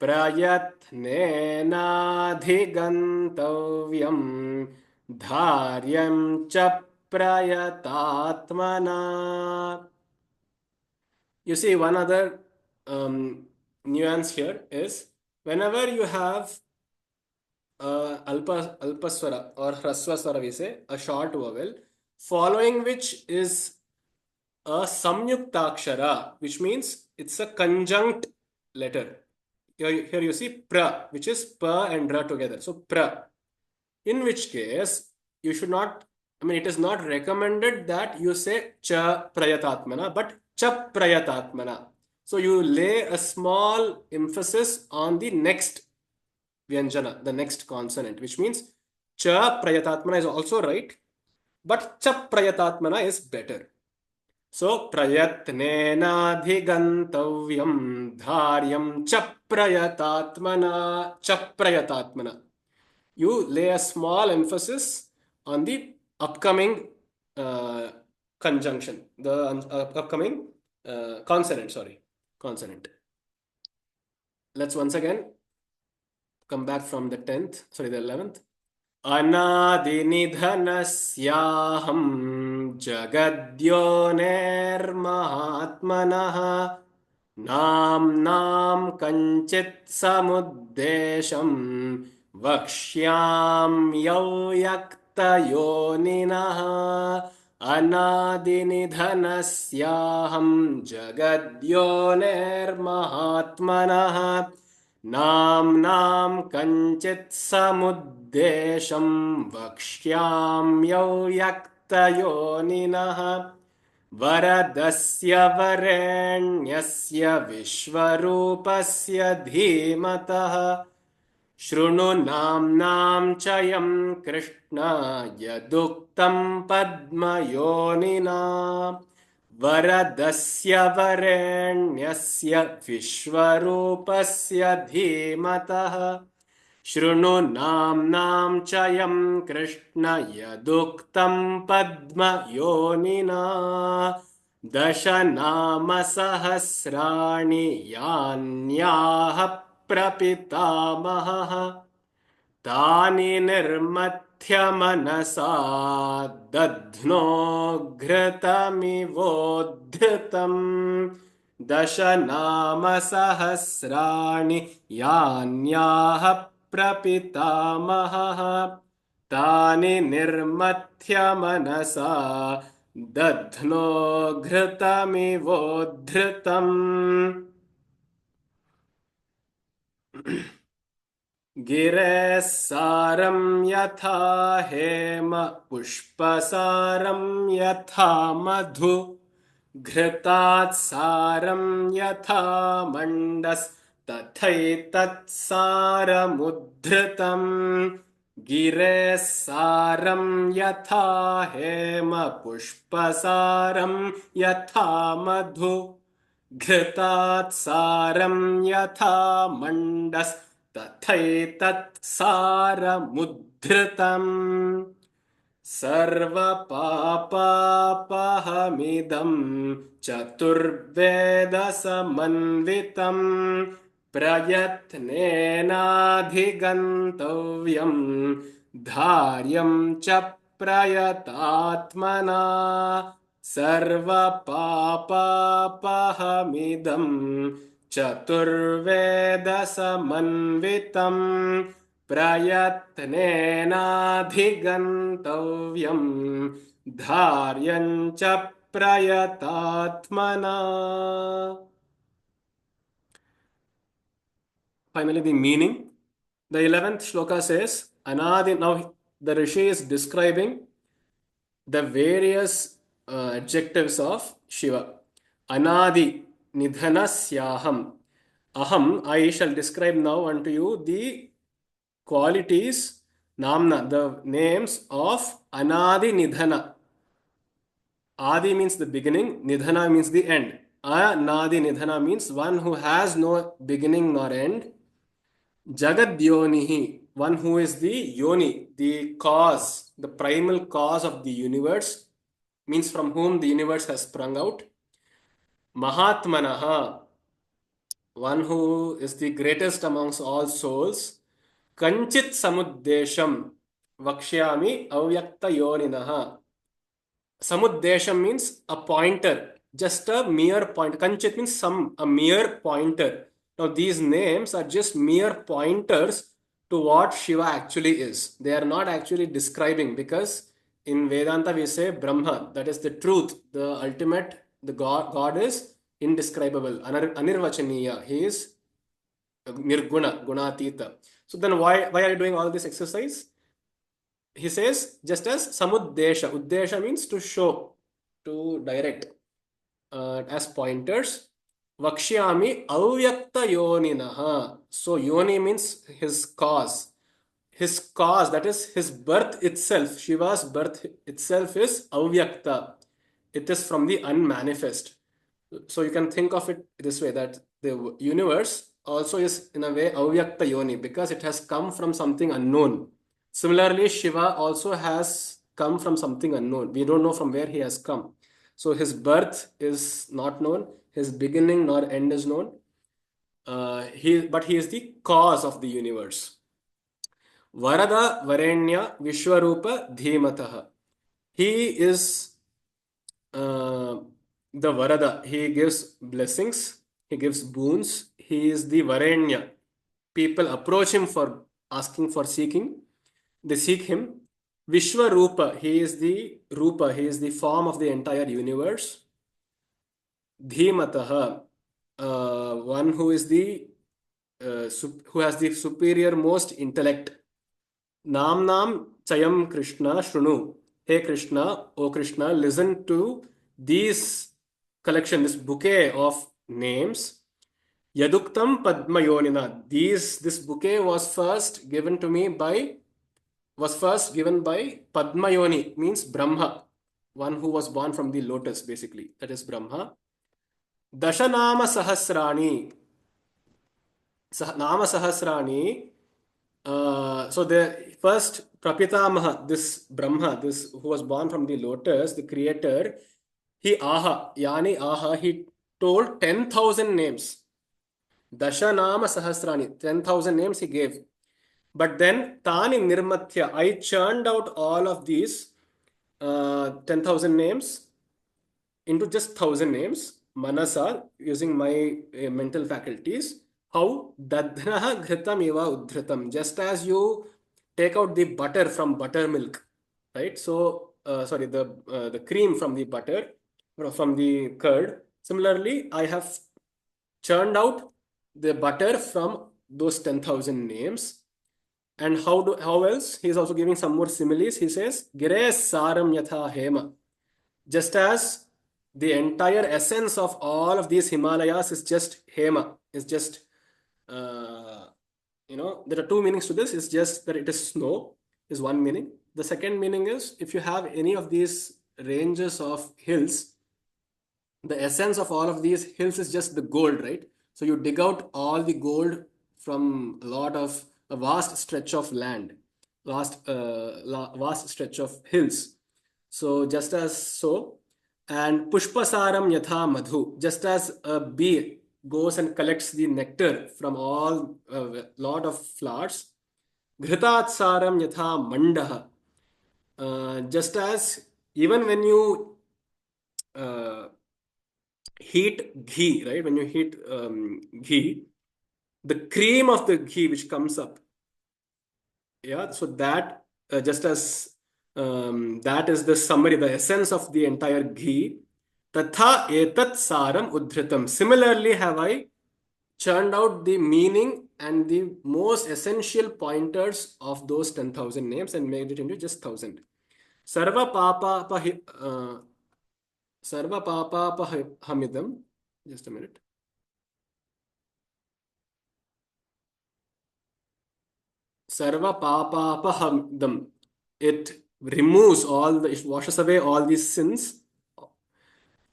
प्रयत्नेनाधिगन्तव्यं धार्यं च प्रयतात्मना. You see, one other nuance here is whenever you have alpaswara or hraswaswara, we say a short vowel, following which is a samyuktakshara, which means it's a conjunct letter. Here you see pra, which is pa and ra together. So pra, in which case you should not, I mean, it is not recommended that you say cha prayatatmana, but cha prayatatmana. So you lay a small emphasis on the next vyanjana, the next consonant, which means cha prayatatmana is also right, but cha prayatatmana is better. So prayatnenadhigantavyam dharyam cha prayatatmana. You lay a small emphasis on the upcoming conjunction, the upcoming consonant. Let's once again come back from the 11th. अनादिनिधनस्याहं जगद्योनेर्महात्मनः नाम्नां कञ्चित् समुद्देशं वक्ष्याम्यव्यक्तयोनिनः अनादिनिधनस्याहं जगद्योनेर्महात्मनः नाम्नां कञ्चित् समुद्देशं वक्ष्याम्यव्यक्तयोनिनः वरदस्य वरेण्यस्य विश्वरूपस्य धीमतः शृणु नाम्नां च यं कृष्ण यदुक्तं पद्मयोनिना वरदस्य वरेण्यस्य विश्वरूपस्य धीमतः शृणु नाम्नां च यं कृष्ण यदुक्तं पद्मयोनिना दशनामसहस्राणि यान्याः प्रपितामहः तानि निर्मथ्य मनसा दध्नो घृतमिवोद्धृतम् दशनामसहस्राणि यान्याः प्रपितामहः तानि निर्मथ्य मनसा दध्नो घृतमिवोद्धृतम् गिरेः सारं यथा हेम पुष्पसारं यथा मधु घृतात् सारं यथा मण्डस्तथैतत्सारमुद्धृतम् गिरेः सारं यथा हेम पुष्पसारं यथा मधु घृतात् सारं यथा मण्डस्तथैतत्सारमुद्धृतम् सर्वपापापहमिदं चतुर्वेदसमन्वितं प्रयत्नेनाधिगन्तव्यं धार्यं च प्रयतात्मना सर्वपापापहमिदं चतुर्वेदसमन्वितं प्रयत्नेनाधिगन्तव्यं धार्यं च प्रयतात्मना. Finally, the meaning. The 11th shloka says, Anadi. Now, the Rishi is describing the various adjectives of Shiva. Anadi nidhanasyaham. Aham, I shall describe now unto you the qualities, namna, the names of Anadi Nidhana. Adi means the beginning, Nidhana means the end. Anadi Nidhana means one who has no beginning nor end. Jagad Yonihi, one who is the Yoni, the cause, the primal cause of the universe, means from whom the universe has sprung out. Mahatmanaha, one who is the greatest amongst all souls. Kanchit Samuddesham, Vakshyami Avyakta Yoninaha. Samuddesham means a pointer, just a mere point. Kanchit means some, a mere pointer. Now, these names are just mere pointers to what Shiva actually is. They are not actually describing, because in Vedanta we say Brahma, that is the truth, the ultimate, the God is indescribable, anirvachaniya. He is nirguna, gunatita. So then why are you doing all this exercise? He says, just as samuddesha. Uddesha means to show, to direct, as pointers. Vakshyami avyakta yoninaha. So yoni means his cause. His cause, that is his birth itself. Shiva's birth itself is avyakta. It is from the unmanifest. So you can think of it this way, that the universe also is in a way avyakta yoni, because it has come from something unknown. Similarly, Shiva also has come from something unknown. We don't know from where he has come. So his birth is not known, his beginning nor end is known. But he is the cause of the universe. Varada Varenya Vishwarupa Dhimatah. He is the Varada. He gives blessings, he gives boons. He is the Varenya. People approach him for asking, for seeking. They seek him. Vishwarupa, he is the Rupa, he is the form of the entire universe. Dhimataha, one who is the who has the superior most intellect. Namnam Chayam Krishna Shrunu. Hey Krishna, O Krishna, listen to these collection, this bouquet of names. Yaduktam Padmayonina. This bouquet was first given by Padmayoni, means Brahma, one who was born from the lotus, basically. That is Brahma. Dashanama Sahasrani. Nama Sahasrani. So the first Prapitamaha, this Brahma, this who was born from the lotus, the creator, he told 10,000 names. Dashanama Sahasrani, 10,000 names he gave. But then Tani Nirmathya, I churned out all of these 10,000 names into just 1,000 names, Manasa, using my mental faculties. How? Dadhnaha ghritam eva udhritam. Just as you take out the butter from buttermilk, right? So, sorry, the cream from the butter, from the curd. Similarly, I have churned out the butter from those 10,000 names. And how else? He is also giving some more similes. He says, Gire saram yatha hema. Just as the entire essence of all of these Himalayas is just hema, is just, uh, there are two meanings to this. It's just that it is snow, is one meaning. The second meaning is if you have any of these ranges of hills, the essence of all of these hills is just the gold, right? So you dig out all the gold from a vast stretch of land, vast stretch of hills. So just as so, and pushpasaram yatha madhu, just as a bee goes and collects the nectar from all lot of flowers, ghritat saram yatha mandaha, just as even when you uh, heat ghee, right? When you heat ghee, the cream of the ghee which comes up, yeah. So that just as that is the summary, the essence of the entire ghee. Tatha etat saram udhritam. Similarly, have I churned out the meaning and the most essential pointers of those 10,000 names and made it into just 1,000. Sarva papa sarva papa hamidam. Just a minute. Sarva papapahamdam. It removes it washes away all these sins.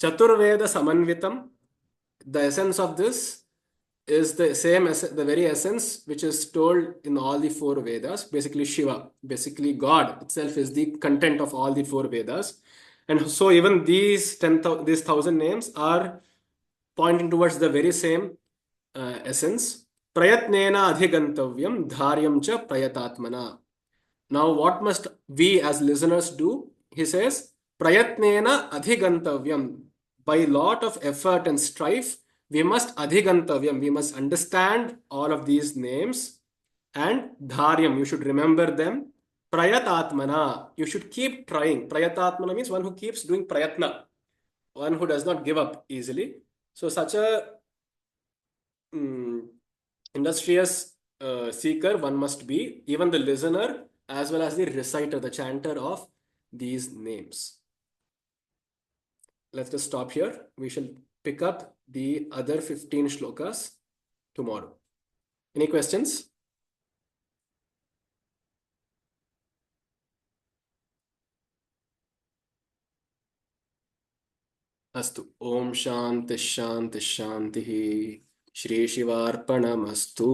Chaturveda samanvitam. The essence of this is the same as the very essence which is told in all the four Vedas. Basically, Shiva, basically God itself is the content of all the four Vedas. And so even these 1,000 names are pointing towards the very same essence. Prayatnena adhigantavyam dharyam cha prayatatmana. Now, what must we as listeners do? He says, Prayatnena adhigantavyam. By lot of effort and strife, we must adhigantavyam. We must understand all of these names. And dharyam, you should remember them. Prayatatmana, you should keep trying. Prayatatmana means one who keeps doing prayatna, one who does not give up easily. So, such a mm, industrious seeker one must be, even the listener as well as the reciter, the chanter of these names. Let's just stop here. We shall pick up the other 15 shlokas tomorrow. Any questions? अस्तु ओम शांति शांति शांति श्री शिवार्पणमस्तु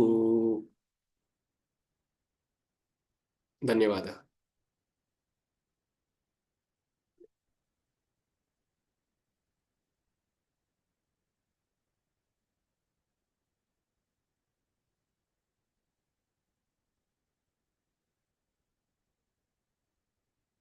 धन्यवादः